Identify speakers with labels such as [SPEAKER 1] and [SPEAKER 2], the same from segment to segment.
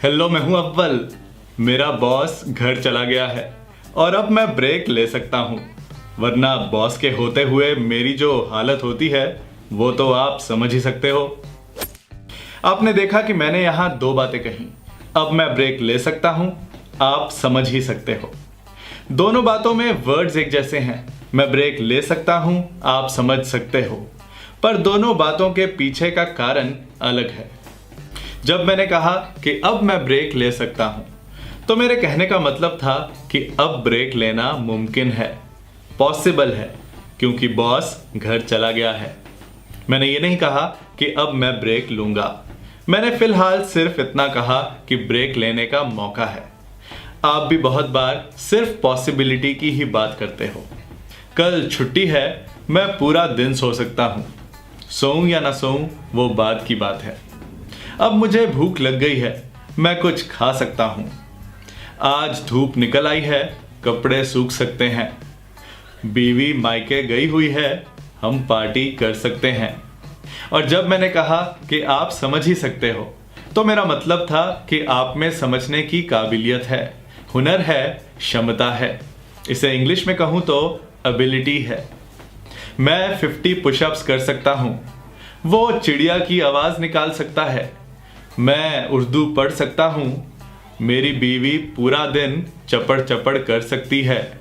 [SPEAKER 1] Hello, मैं हूं अव्वल। मेरा बॉस घर चला गया है और अब मैं ब्रेक ले सकता हूं, वरना बॉस के होते हुए मेरी जो हालत होती है वो तो आप समझ ही सकते हो। आपने देखा कि मैंने यहां दो बातें कही। अब मैं ब्रेक ले सकता हूं, आप समझ ही सकते हो। दोनों बातों में वर्ड्स एक जैसे हैं। मैं ब्रेक ले सकता हूं, आप समझ सकते हो, पर दोनों बातों के पीछे का कारण अलग है। जब मैंने कहा कि अब मैं ब्रेक ले सकता हूं, तो मेरे कहने का मतलब था कि अब ब्रेक लेना मुमकिन है, पॉसिबल है, क्योंकि बॉस घर चला गया है। मैंने ये नहीं कहा कि अब मैं ब्रेक लूंगा। मैंने फिलहाल सिर्फ इतना कहा कि ब्रेक लेने का मौका है। आप भी बहुत बार सिर्फ पॉसिबिलिटी की ही बात करते हो। कल छुट्टी है, मैं पूरा दिन सो सकता हूं। सोऊं या ना सोऊं वो बाद की बात है। अब मुझे भूख लग गई है, मैं कुछ खा सकता हूं। आज धूप निकल आई है, कपड़े सूख सकते हैं। बीवी मायके गई हुई है, हम पार्टी कर सकते हैं। और जब मैंने कहा कि आप समझ ही सकते हो, तो मेरा मतलब था कि आप में समझने की काबिलियत है, हुनर है, क्षमता है। इसे इंग्लिश में कहूं तो एबिलिटी है। मैं 50 पुशअप्स कर सकता हूं। वो चिड़िया की आवाज निकाल सकता है। मैं उर्दू पढ़ सकता हूं। मेरी बीवी पूरा दिन चपड़ चपड़ कर सकती है।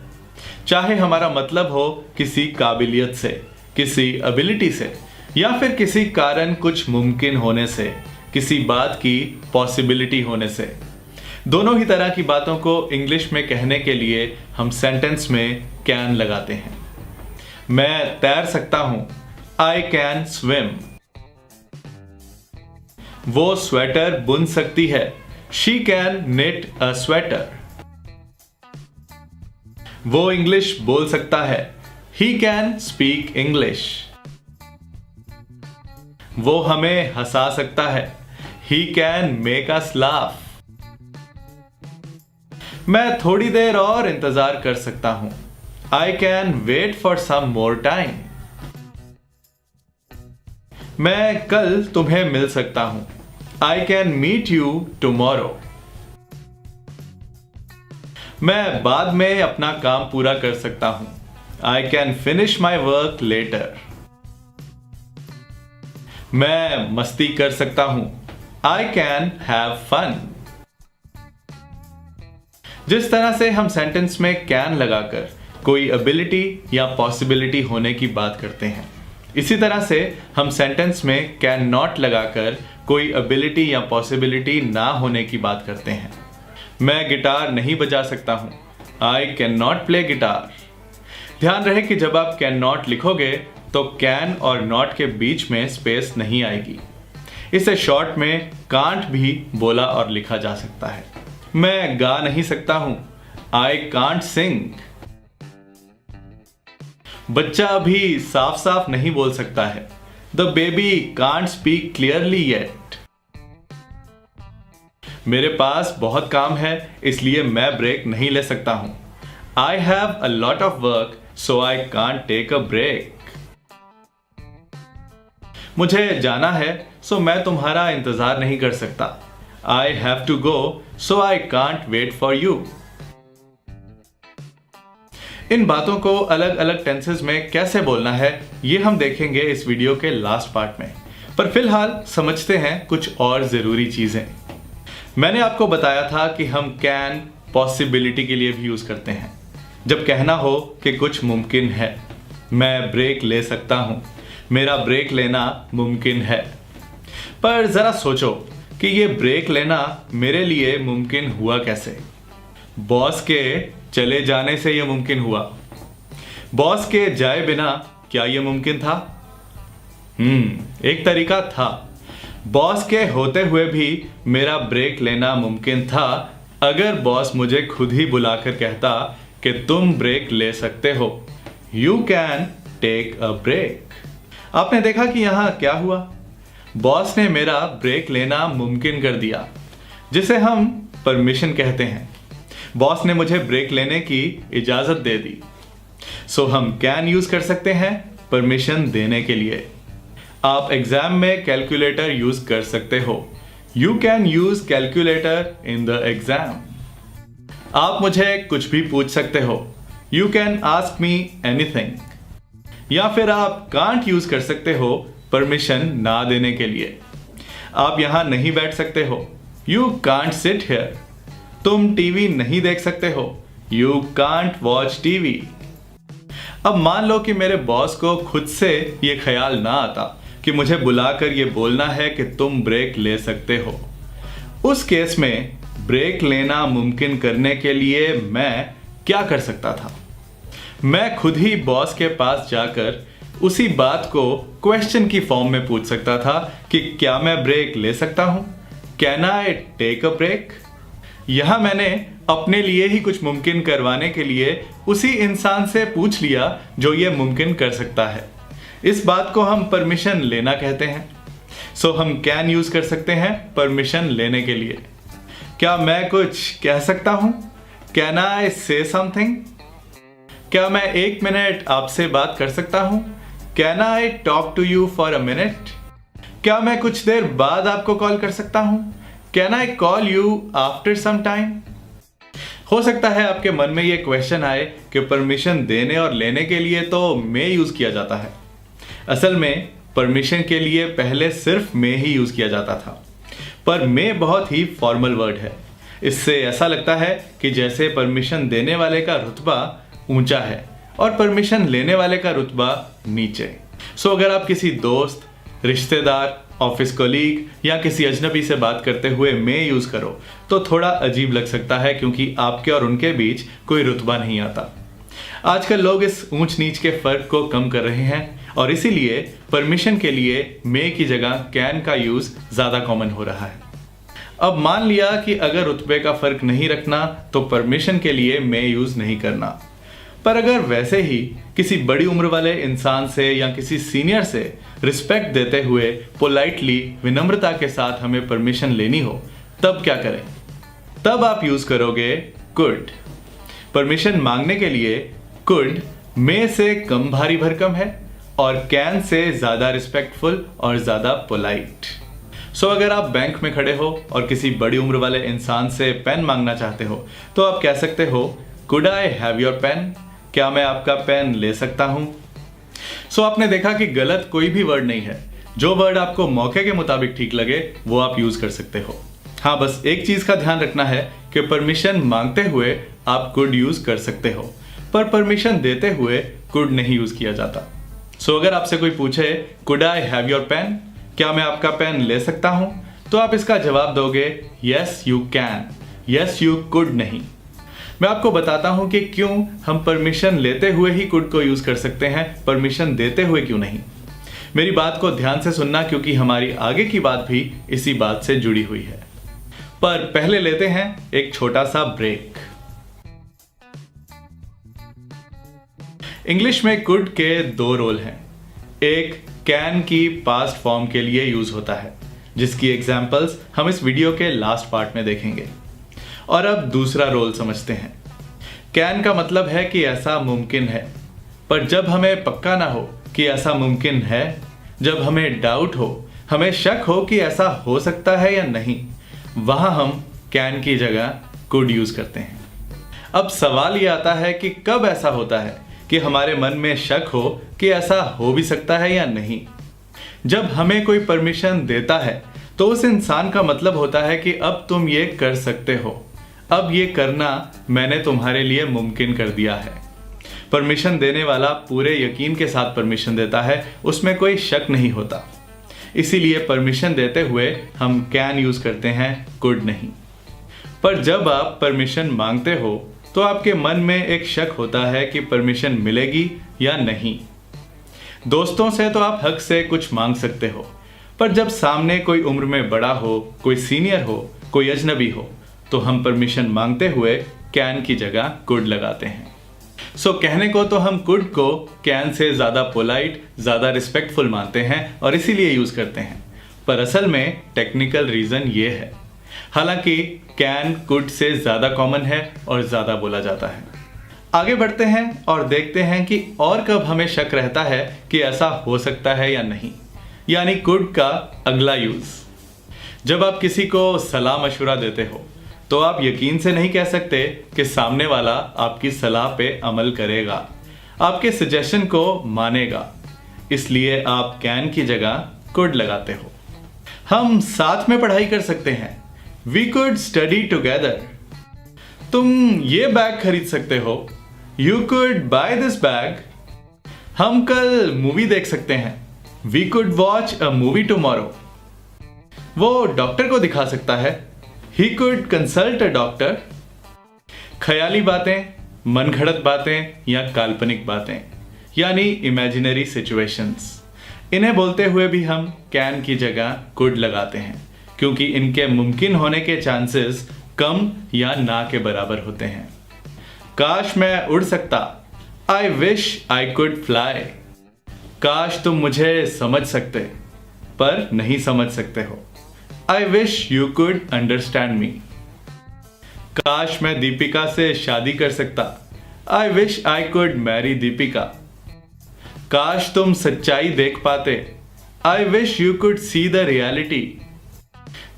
[SPEAKER 1] चाहे हमारा मतलब हो किसी काबिलियत से, किसी एबिलिटी से, या फिर किसी कारण कुछ मुमकिन होने से, किसी बात की पॉसिबिलिटी होने से। दोनों ही तरह की बातों को इंग्लिश में कहने के लिए हम सेंटेंस में कैन लगाते हैं। मैं तैर सकता हूं। I can swim. वो स्वेटर बुन सकती है। She can knit a sweater. वो इंग्लिश बोल सकता है। He can speak English. वो हमें हंसा सकता है। He can make us laugh. मैं थोड़ी देर और इंतजार कर सकता हूं। I can wait for some more time. मैं कल तुम्हें मिल सकता हूं। I can meet you tomorrow. मैं बाद में अपना काम पूरा कर सकता हूं। I can finish my work later. मैं मस्ती कर सकता हूं। I can have fun. जिस तरह से हम सेंटेंस में कैन लगाकर कोई एबिलिटी या पॉसिबिलिटी होने की बात करते हैं, इसी तरह से हम सेंटेंस में कैन नॉट लगाकर कोई एबिलिटी या पॉसिबिलिटी ना होने की बात करते हैं। मैं गिटार नहीं बजा सकता हूं। I can not play guitar. ध्यान रहे कि जब आप कैन नॉट लिखोगे तो कैन और नॉट के बीच में स्पेस नहीं आएगी। इसे शॉर्ट में कांट भी बोला और लिखा जा सकता है। मैं गा नहीं सकता हूं। आई कांट सिंग। बच्चा अभी साफ साफ नहीं बोल सकता है। The baby can't speak clearly yet. मेरे पास बहुत काम है, इसलिए मैं ब्रेक नहीं ले सकता हूं। I have a lot of work, so I can't take a break. मुझे जाना है, सो मैं तुम्हारा इंतजार नहीं कर सकता। I have to go, so I can't wait for you. इन बातों को अलग अलग टेंसेस में कैसे बोलना है, ये हम देखेंगे इस वीडियो के लास्ट पार्ट में। पर फिलहाल समझते हैं कुछ और जरूरी चीजें। मैंने आपको बताया था कि हम कैन पॉसिबिलिटी के लिए भी यूज करते हैं जब कहना हो कि कुछ मुमकिन है। मैं ब्रेक ले सकता हूं। मेरा ब्रेक लेना मुमकिन है। पर जरा सोचो कि ये ब्रेक लेना मेरे लिए मुमकिन हुआ कैसे। बॉस के चले जाने से यह मुमकिन हुआ। बॉस के जाए बिना क्या यह मुमकिन था? एक तरीका था। बॉस के होते हुए भी मेरा ब्रेक लेना मुमकिन था अगर बॉस मुझे खुद ही बुलाकर कहता कि तुम ब्रेक ले सकते हो। You can take a break. आपने देखा कि यहां क्या हुआ? बॉस ने मेरा ब्रेक लेना मुमकिन कर दिया, जिसे हम परमिशन कहते हैं। बॉस ने मुझे ब्रेक लेने की इजाजत दे दी। सो हम कैन यूज कर सकते हैं परमिशन देने के लिए। आप एग्जाम में कैलकुलेटर यूज कर सकते हो। You can use calculator in the exam. आप मुझे कुछ भी पूछ सकते हो। You can ask me anything. या फिर आप कांट यूज कर सकते हो परमिशन ना देने के लिए। आप यहां नहीं बैठ सकते हो। You can't sit here. तुम टीवी नहीं देख सकते हो। You can't watch TV. अब मान लो कि मेरे बॉस को खुद से ये ख्याल ना आता कि मुझे बुलाकर ये बोलना है कि तुम ब्रेक ले सकते हो। उस केस में ब्रेक लेना मुमकिन करने के लिए मैं क्या कर सकता था? मैं खुद ही बॉस के पास जाकर उसी बात को क्वेश्चन की फॉर्म में पूछ सकता था कि क्या मैं ब्रेक ले सकता हूं? Can I take a break? यहां मैंने अपने लिए ही कुछ मुमकिन करवाने के लिए उसी इंसान से पूछ लिया जो ये मुमकिन कर सकता है। इस बात को हम परमिशन लेना कहते हैं। सो हम कैन यूज कर सकते हैं परमिशन लेने के लिए। क्या मैं कुछ कह सकता हूं? कैन आई से समथिंग? क्या मैं 1 मिनट आपसे बात कर सकता हूं? Can I talk to you for a minute? क्या मैं कुछ देर बाद आपको कॉल कर सकता हूं? Can I call you after some time? हो सकता है आपके मन में ये क्वेश्चन आए कि परमिशन देने और लेने के लिए तो मे यूज किया जाता है। असल में परमिशन के लिए पहले सिर्फ मे ही यूज किया जाता था, पर मे बहुत ही फॉर्मल वर्ड है। इससे ऐसा लगता है कि जैसे परमिशन देने वाले का रुतबा ऊंचा है और परमिशन लेने वाले का रुतबा नीचे। सो अगर आप किसी दोस्त, रिश्तेदार, ऑफिस कोलीग या किसी अजनबी से बात करते हुए मे यूज करो तो थोड़ा अजीब लग सकता है, क्योंकि आपके और उनके बीच कोई रुतबा नहीं आता। आजकल लोग इस ऊंच नीच के फर्क को कम कर रहे हैं और इसीलिए परमिशन के लिए मे की जगह कैन का यूज ज्यादा कॉमन हो रहा है। अब मान लिया कि अगर रुतबे का फर्क नहीं रखना तो परमिशन के लिए मे यूज नहीं करना, पर अगर वैसे ही किसी बड़ी उम्र वाले इंसान से या किसी सीनियर से रिस्पेक्ट देते हुए पोलाइटली, विनम्रता के साथ हमें परमिशन लेनी हो, तब क्या करें? तब आप यूज करोगे कुड। परमिशन मांगने के लिए कुड मे से कम भारी भरकम है और कैन से ज्यादा रिस्पेक्टफुल और ज्यादा पोलाइट। सो अगर आप बैंक में खड़े हो और किसी बड़ी उम्र वाले इंसान से पेन मांगना चाहते हो तो आप कह सकते हो, could I have your pen? क्या मैं आपका पेन ले सकता हूं? सो आपने देखा कि गलत कोई भी वर्ड नहीं है। जो वर्ड आपको मौके के मुताबिक ठीक लगे वो आप यूज कर सकते हो। हाँ, बस एक चीज का ध्यान रखना है कि परमिशन मांगते हुए आप कुड यूज कर सकते हो, पर परमिशन देते हुए कुड नहीं यूज किया जाता। सो अगर आपसे कोई पूछे, could I have your pen? क्या मैं आपका पेन ले सकता हूं? तो आप इसका जवाब दोगे, yes you can, yes you could नहीं। मैं आपको बताता हूं कि क्यों हम परमिशन लेते हुए ही कुड को यूज कर सकते हैं, परमिशन देते हुए क्यों नहीं। मेरी बात को ध्यान से सुनना, क्योंकि हमारी आगे की बात भी इसी बात से जुड़ी हुई है। पर पहले लेते हैं एक छोटा सा ब्रेक। इंग्लिश में कुड के 2 रोल हैं। एक कैन की पास्ट फॉर्म के लिए यूज होता है, जिसकी एग्जांपल्स हम इस वीडियो के लास्ट पार्ट में देखेंगे। और अब दूसरा रोल समझते हैं। कैन का मतलब है कि ऐसा मुमकिन है, पर जब हमें पक्का ना हो कि ऐसा मुमकिन है, जब हमें डाउट हो, हमें शक हो कि ऐसा हो सकता है या नहीं, वहां हम कैन की जगह कुड यूज करते हैं। अब सवाल ये आता है कि कब ऐसा होता है कि हमारे मन में शक हो कि ऐसा हो भी सकता है या नहीं। जब हमें कोई परमिशन देता है तो उस इंसान का मतलब होता है कि अब तुम ये कर सकते हो, अब ये करना मैंने तुम्हारे लिए मुमकिन कर दिया है। परमिशन देने वाला पूरे यकीन के साथ परमिशन देता है, उसमें कोई शक नहीं होता। इसीलिए परमिशन देते हुए हम कैन यूज करते हैं, कुड नहीं। पर जब आप परमिशन मांगते हो तो आपके मन में एक शक होता है कि परमिशन मिलेगी या नहीं। दोस्तों से तो आप हक से कुछ मांग सकते हो, पर जब सामने कोई उम्र में बड़ा हो, कोई सीनियर हो, कोई अजनबी हो, तो हम परमिशन मांगते हुए कैन की जगह कुड लगाते हैं। सो कहने को तो हम कुड को कैन से ज्यादा पोलाइट, ज्यादा रिस्पेक्टफुल मानते हैं और इसीलिए यूज करते हैं, पर असल में टेक्निकल रीजन ये है। हालांकि कैन कुड से ज्यादा कॉमन है और ज्यादा बोला जाता है। आगे बढ़ते हैं और देखते हैं कि और कब हमें शक रहता है कि ऐसा हो सकता है या नहीं, यानी कुड का अगला यूज। जब आप किसी को सलाह मशवरा देते हो तो आप यकीन से नहीं कह सकते कि सामने वाला आपकी सलाह पे अमल करेगा, आपके सजेशन को मानेगा। इसलिए आप कैन की जगह कुड लगाते हो। हम साथ में पढ़ाई कर सकते हैं। We could study together. तुम ये बैग खरीद सकते हो। You could buy this bag. हम कल मूवी देख सकते हैं। We could watch a movie tomorrow. वो डॉक्टर को दिखा सकता है। He could consult a doctor. ख्याली बातें, मनगढ़ंत बातें या काल्पनिक बातें यानी इमेजिनरी सिचुएशंस, इन्हें बोलते हुए भी हम कैन की जगह कुड लगाते हैं क्योंकि इनके मुमकिन होने के चांसेस कम या ना के बराबर होते हैं। काश मैं उड़ सकता। I wish I could fly. काश तुम मुझे समझ सकते पर नहीं समझ सकते हो। I wish you could understand me. काश मैं दीपिका से शादी कर सकता। I wish I could Mary Deepika. काश तुम सच्चाई देख पाते। I wish you could see the reality.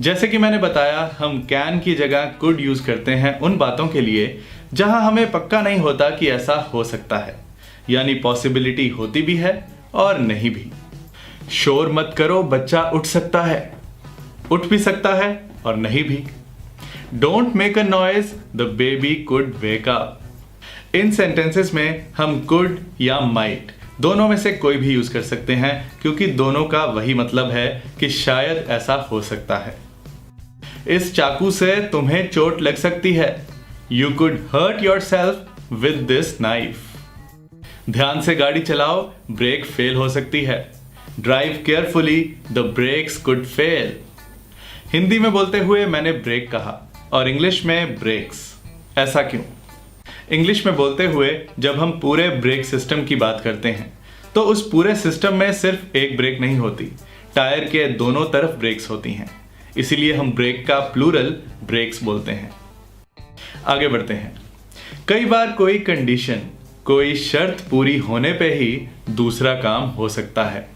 [SPEAKER 1] जैसे कि मैंने बताया, हम कैन की जगह कुड यूज करते हैं उन बातों के लिए जहां हमें पक्का नहीं होता कि ऐसा हो सकता है, यानी पॉसिबिलिटी होती भी है और नहीं भी। शोर मत करो, बच्चा उठ सकता है, उठ भी सकता है और नहीं भी। Don't make a noise, the baby could wake up. In sentences में हम कुड या माइट दोनों में से कोई भी यूज कर सकते हैं क्योंकि दोनों का वही मतलब है कि शायद ऐसा हो सकता है। इस चाकू से तुम्हें चोट लग सकती है। You could hurt yourself with this knife. ध्यान से गाड़ी चलाओ, ब्रेक फेल हो सकती है। Drive carefully, the brakes could fail. Hindi में बोलते हुए मैंने ब्रेक कहा और इंग्लिश में ब्रेक्स। ऐसा क्यों? इंग्लिश में बोलते हुए जब हम पूरे ब्रेक सिस्टम की बात करते हैं तो उस पूरे सिस्टम में सिर्फ एक ब्रेक नहीं होती, टायर के दोनों तरफ ब्रेक्स होती हैं। इसीलिए हम ब्रेक का प्लूरल ब्रेक्स बोलते हैं। आगे बढ़ते हैं। कई बार कोई कंडीशन, कोई शर्त पूरी होने पे ही दूसरा काम हो सकता है।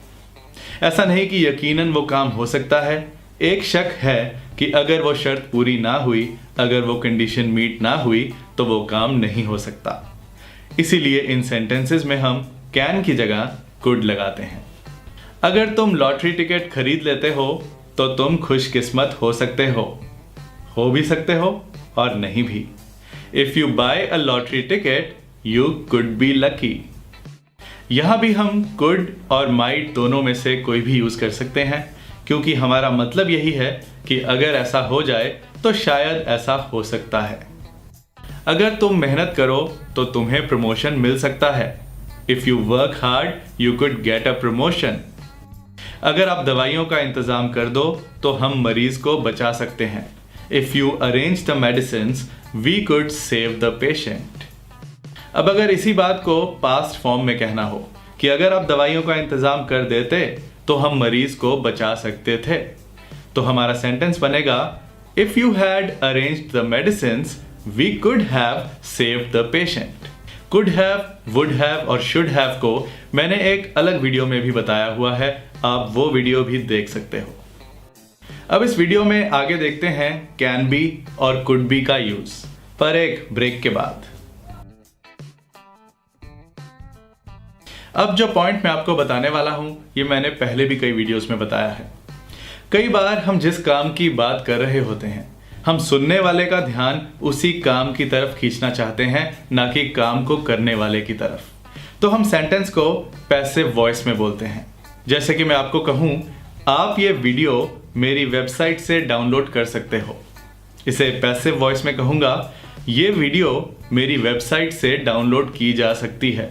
[SPEAKER 1] ऐसा नहीं कि यकीनन वो काम हो सकता है, एक शक है कि अगर वो शर्त पूरी ना हुई, अगर वो कंडीशन मीट ना हुई तो वो काम नहीं हो सकता। इसीलिए इन सेंटेंसेस में हम कैन की जगह कुड लगाते हैं। अगर तुम लॉटरी टिकट खरीद लेते हो तो तुम खुशकिस्मत हो सकते हो भी सकते हो और नहीं भी। If you buy a lottery ticket you could be lucky. यहां भी हम कुड और माइट दोनों में से कोई भी यूज कर सकते हैं क्योंकि हमारा मतलब यही है कि अगर ऐसा हो जाए तो शायद ऐसा हो सकता है। अगर तुम मेहनत करो तो तुम्हें प्रमोशन मिल सकता है। If you work hard you could get a promotion. अगर आप दवाइयों का इंतजाम कर दो तो हम मरीज को बचा सकते हैं। If you arrange the medicines we could save the patient. अब अगर इसी बात को पास्ट फॉर्म में कहना हो कि अगर आप दवाइयों का इंतजाम कर देते तो हम मरीज को बचा सकते थे, तो हमारा सेंटेंस बनेगा if you had arranged the medicines we could have saved the patient. Could have, would have और शुड हैव को मैंने एक अलग वीडियो में भी बताया हुआ है, आप वो वीडियो भी देख सकते हो। अब इस वीडियो में आगे देखते हैं कैन बी और कुड बी का यूज, पर एक ब्रेक के बाद। अब जो पॉइंट मैं आपको बताने वाला हूं ये मैंने पहले भी कई वीडियोस में बताया है। कई बार हम जिस काम की बात कर रहे होते हैं हम सुनने वाले का ध्यान उसी काम की तरफ खींचना चाहते हैं, ना कि काम को करने वाले की तरफ। तो हम सेंटेंस को पैसिव वॉइस में बोलते हैं। जैसे कि मैं आपको कहूं, आप ये वीडियो मेरी वेबसाइट से डाउनलोड कर सकते हो। इसे पैसिव वॉइस में कहूंगा, ये वीडियो मेरी वेबसाइट से डाउनलोड की जा सकती है।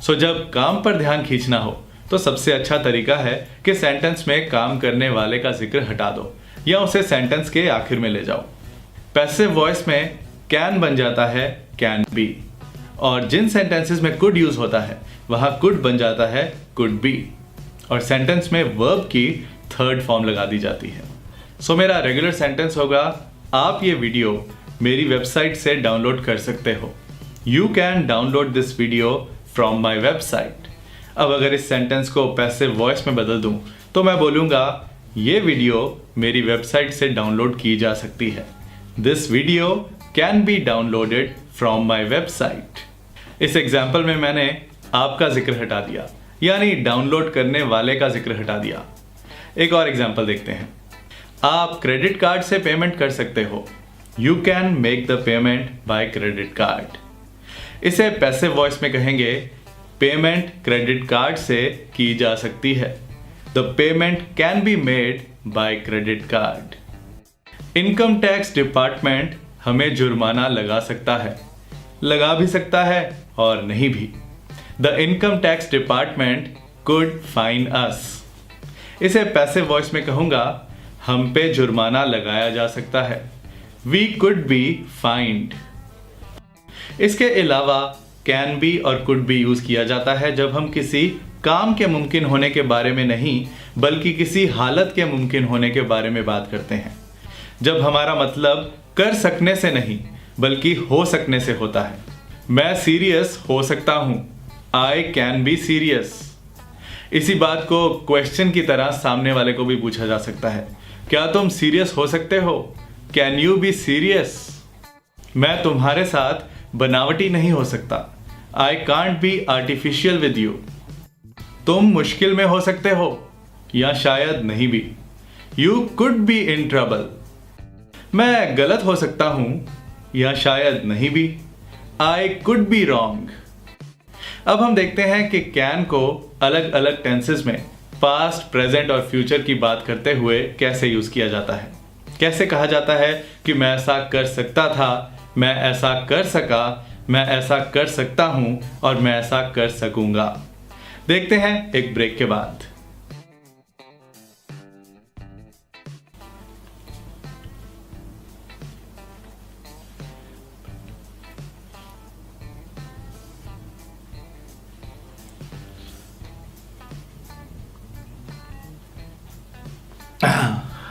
[SPEAKER 1] सो जब काम पर ध्यान खींचना हो तो सबसे अच्छा तरीका है कि सेंटेंस में काम करने वाले का जिक्र हटा दो या उसे सेंटेंस के आखिर में ले जाओ। पैसिव वॉइस में कैन बन जाता है कैन बी, और जिन सेंटेंसेस में कुड यूज होता है वहां कुड बन जाता है कुड बी, और सेंटेंस में वर्ब की थर्ड फॉर्म लगा दी जाती है। सो मेरा रेगुलर सेंटेंस होगा, आप ये वीडियो मेरी वेबसाइट से डाउनलोड कर सकते हो। You can download this video from my website. अब अगर इस सेंटेंस को पैसिव वॉइस में बदल दूं तो मैं बोलूंगा, ये वीडियो मेरी वेबसाइट से डाउनलोड की जा सकती है। This video can be downloaded from my website. इस एग्जाम्पल में मैंने आपका जिक्र हटा दिया, यानी डाउनलोड करने वाले का जिक्र हटा दिया। एक और एग्जाम्पल देखते हैं। आप क्रेडिट कार्ड से पेमेंट कर सकते हो। You can make the payment by credit card. इसे पैसिव वॉइस में कहेंगे, पेमेंट क्रेडिट कार्ड से की जा सकती है। The payment can be made by credit card. Income tax department हमें जुर्माना लगा सकता है, लगा भी सकता है और नहीं भी। The income tax department could fine us. इसे पैसिव वॉइस में कहूंगा, हम पे जुर्माना लगाया जा सकता है। We could be find. इसके अलावा कैन बी और कुड बी यूज किया जाता है जब हम किसी काम के मुमकिन होने के बारे में नहीं बल्कि किसी हालत के मुमकिन होने के बारे में बात करते हैं। जब हमारा मतलब कर सकने से नहीं बल्कि हो सकने से होता है। मैं सीरियस हो सकता हूं। I can be serious. इसी बात को क्वेश्चन की तरह सामने वाले को भी पूछा जा सकता है, क्या तुम सीरियस हो सकते हो? Can you be serious? मैं तुम्हारे साथ बनावटी नहीं हो सकता। I can't be artificial with you. तुम मुश्किल में हो सकते हो या शायद नहीं भी। You could be in trouble. मैं गलत हो सकता हूं या शायद नहीं भी। I could be wrong. अब हम देखते हैं कि कैन को अलग अलग टेंसेस में पास्ट, प्रेजेंट और फ्यूचर की बात करते हुए कैसे यूज किया जाता है। कैसे कहा जाता है कि मैं ऐसा कर सकता था, मैं ऐसा कर सका, मैं ऐसा कर सकता हूं और मैं ऐसा कर सकूंगा। देखते हैं एक ब्रेक के बाद।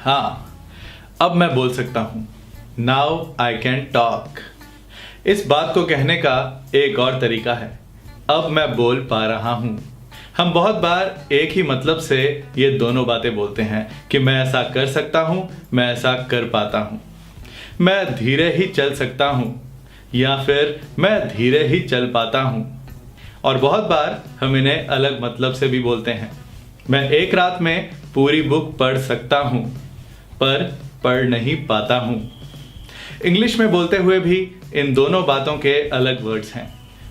[SPEAKER 1] हाँ, अब मैं बोल सकता हूं। Now I can talk. इस बात को कहने का एक और तरीका है, अब मैं बोल पा रहा हूं। हम बहुत बार एक ही मतलब से ये दोनों बातें बोलते हैं कि मैं ऐसा कर सकता हूं, मैं ऐसा कर पाता हूं। मैं धीरे ही चल सकता हूं या फिर मैं धीरे ही चल पाता हूं। और बहुत बार हम इन्हें अलग मतलब से भी बोलते हैं। मैं एक रात में पूरी बुक पढ़ सकता हूं पर पढ़ नहीं पाता हूं। इंग्लिश में बोलते हुए भी इन दोनों बातों के अलग वर्ड्स हैं।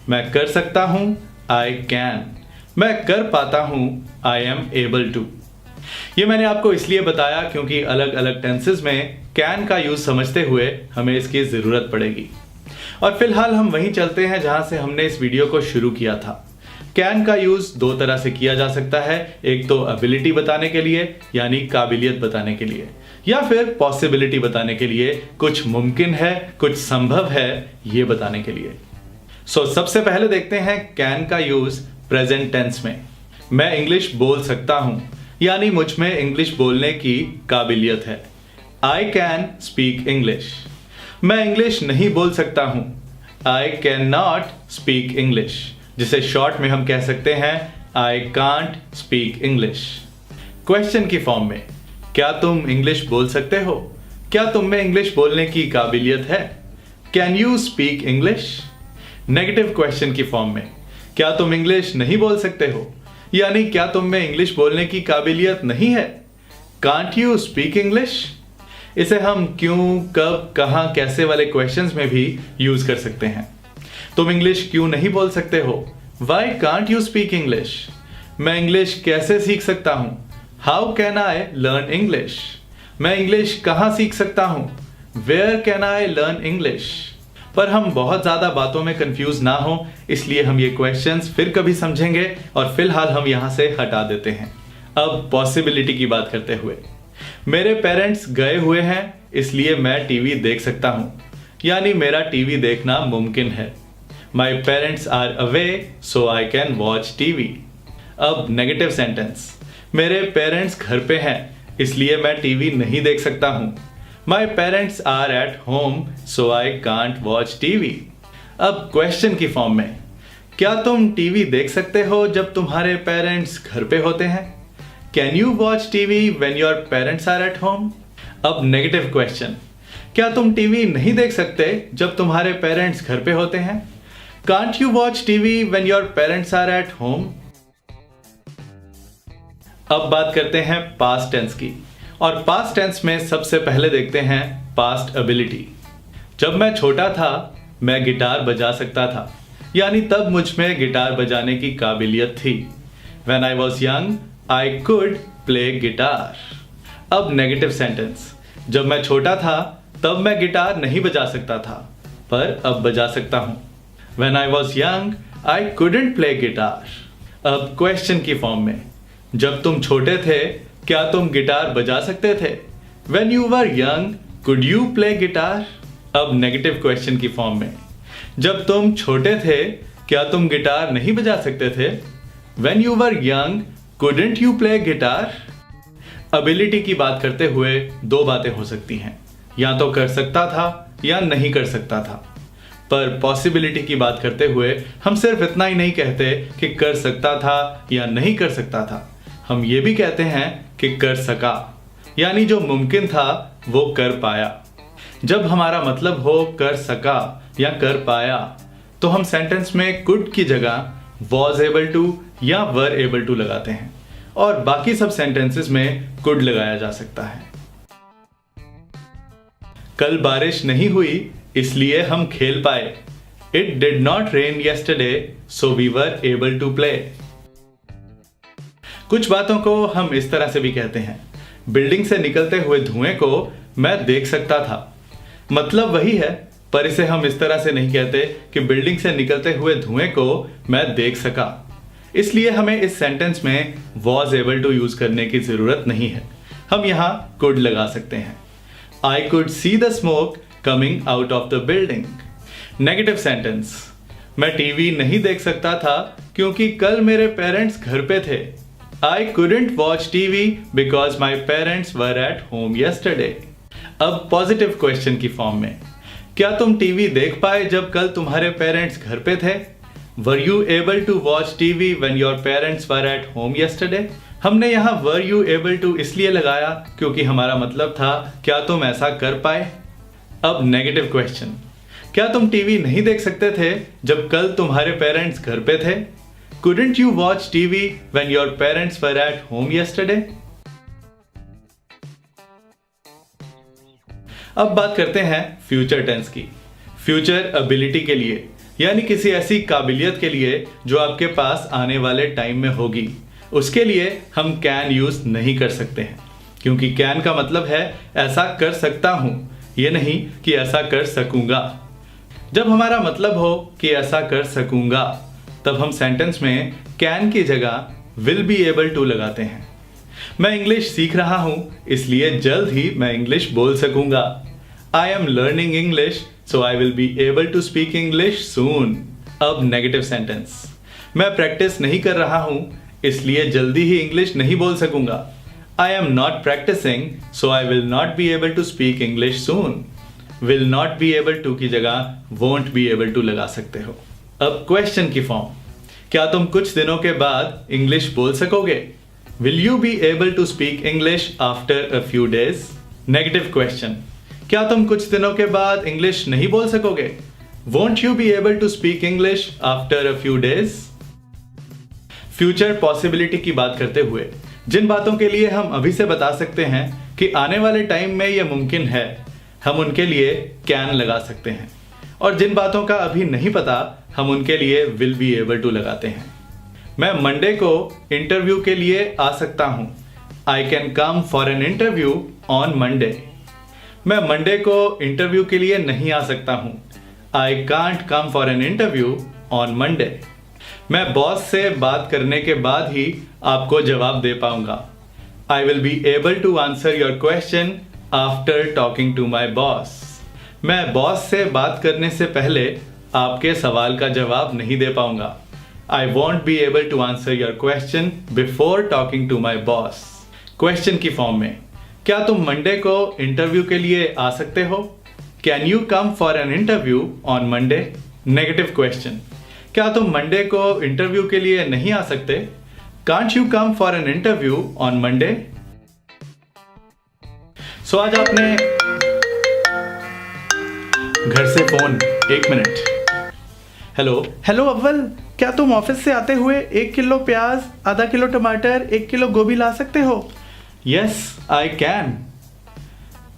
[SPEAKER 1] मैं कर सकता हूं, आई कैन। मैं कर पाता हूं, आई एम एबल टू। ये मैंने आपको इसलिए बताया क्योंकि अलग अलग टेंसेस में कैन का यूज समझते हुए हमें इसकी जरूरत पड़ेगी। और फिलहाल हम वहीं चलते हैं जहां से हमने इस वीडियो को शुरू किया था। कैन का यूज दो तरह से किया जा सकता है, एक तो एबिलिटी बताने के लिए यानी काबिलियत बताने के लिए, या फिर पॉसिबिलिटी बताने के लिए, कुछ मुमकिन है, कुछ संभव है, ये बताने के लिए। सबसे पहले देखते हैं कैन का यूज प्रेजेंट टेंस में। मैं इंग्लिश बोल सकता हूं यानी मुझ में इंग्लिश बोलने की काबिलियत है। I can speak English. मैं इंग्लिश नहीं बोल सकता हूं। I can not speak English, जिसे शॉर्ट में हम कह सकते हैं I can't speak English. Question की फॉर्म में, क्या तुम इंग्लिश बोल सकते हो? क्या तुम में इंग्लिश बोलने की काबिलियत है? Can you speak English? Negative question की फॉर्म में, क्या तुम इंग्लिश नहीं बोल सकते हो यानी क्या तुम में इंग्लिश बोलने की काबिलियत नहीं है? Can't you speak English? इसे हम क्यों, कब, कहां, कैसे वाले क्वेश्चंस में भी यूज कर सकते हैं। तुम इंग्लिश क्यों नहीं बोल सकते हो? Why can't you speak English? मैं इंग्लिश कैसे सीख सकता हूं? How can I learn English? मैं इंग्लिश कहां सीख सकता हूं? Where can I learn English? पर हम बहुत ज्यादा बातों में कंफ्यूज ना हो, इसलिए हम ये क्वेश्चंस फिर कभी समझेंगे और फिलहाल हम यहां से हटा देते हैं। अब पॉसिबिलिटी की बात करते हुए, मेरे पेरेंट्स गए हुए हैं इसलिए मैं टीवी देख सकता हूं यानी मेरा टीवी देखना मुमकिन है। My parents are away so I can watch TV. अब नेगेटिव सेंटेंस, मेरे पेरेंट्स घर पे हैं इसलिए मैं टीवी नहीं देख सकता हूं। My parents are at home so I can't watch TV. अब क्वेश्चन की फॉर्म में, क्या तुम टीवी देख सकते हो जब तुम्हारे पेरेंट्स घर पे होते हैं? Can you watch TV when your parents are at home? अब नेगेटिव क्वेश्चन, क्या तुम टीवी नहीं देख सकते जब तुम्हारे पेरेंट्स घर पे होते हैं? Can't you watch TV when your parents are at home? अब बात करते हैं पास्ट टेंस की, और पास्ट टेंस में सबसे पहले देखते हैं पास्ट एबिलिटी। जब मैं छोटा था मैं गिटार बजा सकता था, यानी तब मुझ में गिटार बजाने की काबिलियत थी। When I was young, I could play guitar. अब नेगेटिव सेंटेंस, जब मैं छोटा था तब मैं गिटार नहीं बजा सकता था, पर अब बजा सकता हूं। When I was young, I couldn't play guitar. अब क्वेश्चन की फॉर्म में, जब तुम छोटे थे क्या तुम गिटार बजा सकते थे? When you were young, could you play guitar? अब नेगेटिव क्वेश्चन की फॉर्म में, जब तुम छोटे थे क्या तुम गिटार नहीं बजा सकते थे? When you were young, couldn't you play guitar? Ability की बात करते हुए दो बातें हो सकती हैं, या तो कर सकता था या नहीं कर सकता था। पर पॉसिबिलिटी की बात करते हुए हम सिर्फ इतना ही नहीं कहते कि कर सकता था या नहीं कर सकता था, हम ये भी कहते हैं कि कर सका, यानी जो मुमकिन था वो कर पाया। जब हमारा मतलब हो कर सका या कर पाया, तो हम सेंटेंस में कुड की जगह was able to या were able to लगाते हैं, और बाकी सब सेंटेंसेस में could लगाया जा सकता है। कल बारिश नहीं हुई इसलिए हम खेल पाए। It did not rain yesterday, so we were able to play. कुछ बातों को हम इस तरह से भी कहते हैं, बिल्डिंग से निकलते हुए धुएं को मैं देख सकता था। मतलब वही है, पर इसे हम इस तरह से नहीं कहते कि बिल्डिंग से निकलते हुए धुएं को मैं देख सका। इसलिए हमें इस सेंटेंस में was able to यूज करने की जरूरत नहीं है, हम यहाँ could लगा सकते हैं। I could see the smoke coming out of the building. Negative sentence, मैं टीवी नहीं देख सकता था क्योंकि कल मेरे पेरेंट्स घर पे थे। I couldn't watch TV because my parents were at home yesterday. अब पॉजिटिव क्वेश्चन की फॉर्म में, क्या तुम टीवी देख पाए जब कल तुम्हारे पेरेंट्स घर पे थे? Were you able to watch TV when your parents were at home yesterday? हमने यहाँ were you able to इसलिए लगाया क्योंकि हमारा मतलब था क्या तुम ऐसा कर पाए। अब नेगेटिव क्वेश्चन, क्या तुम टीवी नहीं देख सकते थे जब कल तुम्हारे पेरेंट्स घर पे थे? Couldn't you watch TV when your parents were at home yesterday? अब बात करते हैं फ्यूचर टेंस की। फ्यूचर एबिलिटी के लिए, यानी किसी ऐसी काबिलियत के लिए जो आपके पास आने वाले टाइम में होगी, उसके लिए हम कैन यूज नहीं कर सकते हैं, क्योंकि कैन का मतलब है ऐसा कर सकता हूं, ये नहीं कि ऐसा कर सकूंगा। जब हमारा मतलब हो कि ऐसा कर सकूंगा, तब हम सेंटेंस में कैन की जगह विल बी एबल टू लगाते हैं। मैं इंग्लिश सीख रहा हूं इसलिए जल्द ही मैं इंग्लिश बोल सकूंगा। I am learning English, so I will be able to speak English soon. अब नेगेटिव सेंटेंस, मैं प्रैक्टिस नहीं कर रहा हूं इसलिए जल्दी ही इंग्लिश नहीं बोल सकूंगा। I am not practicing, so I will not be able to speak English soon. Will not be able to की जगह won't be able to लगा सकते हो। अब क्वेश्चन की फॉर्म, क्या तुम कुछ दिनों के बाद इंग्लिश बोल सकोगे? Will you be able to speak English after a few days? Negative question, क्या तुम कुछ दिनों के बाद इंग्लिश नहीं बोल सकोगे? Won't you be able to speak English after a few days? Future possibility की बात करते हुए जिन बातों के लिए हम अभी से बता सकते हैं कि आने वाले टाइम में यह मुमकिन है, हम उनके लिए कैन लगा सकते हैं, और जिन बातों का अभी नहीं पता हम उनके लिए विल बी एबल टू लगाते हैं। मैं मंडे को इंटरव्यू के लिए आ सकता हूं। I can come for an interview on Monday. मैं मंडे को इंटरव्यू के लिए नहीं आ सकता हूं। I can't come for an interview on Monday. मैं बॉस से बात करने के बाद ही आपको जवाब दे पाऊंगा। I will be able to answer your question after talking to my boss. मैं बॉस से बात करने से पहले आपके सवाल का जवाब नहीं दे पाऊंगा। I won't be able to answer your question before talking to my boss. Question की फॉर्म में, क्या तुम मंडे को इंटरव्यू के लिए आ सकते हो? Can you come for an interview on Monday? Negative question, क्या तुम मंडे को इंटरव्यू के लिए नहीं आ सकते? Can't you come for an interview on Monday? So आज आपने घर से फोन, 1 मिनट। हेलो।
[SPEAKER 2] हेलो अव्वल, क्या तुम ऑफिस से आते हुए 1 किलो प्याज, आधा किलो टमाटर, 1 किलो गोभी ला सकते हो?
[SPEAKER 1] Yes I can.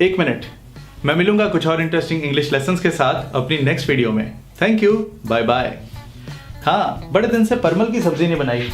[SPEAKER 1] 1 मिनट, मैं मिलूंगा कुछ और इंटरेस्टिंग इंग्लिश लेसन्स के साथ अपनी नेक्स्ट वीडियो में। Thank you, bye bye. हाँ, बड़े दिन से परमल की सब्जी नहीं बनाई।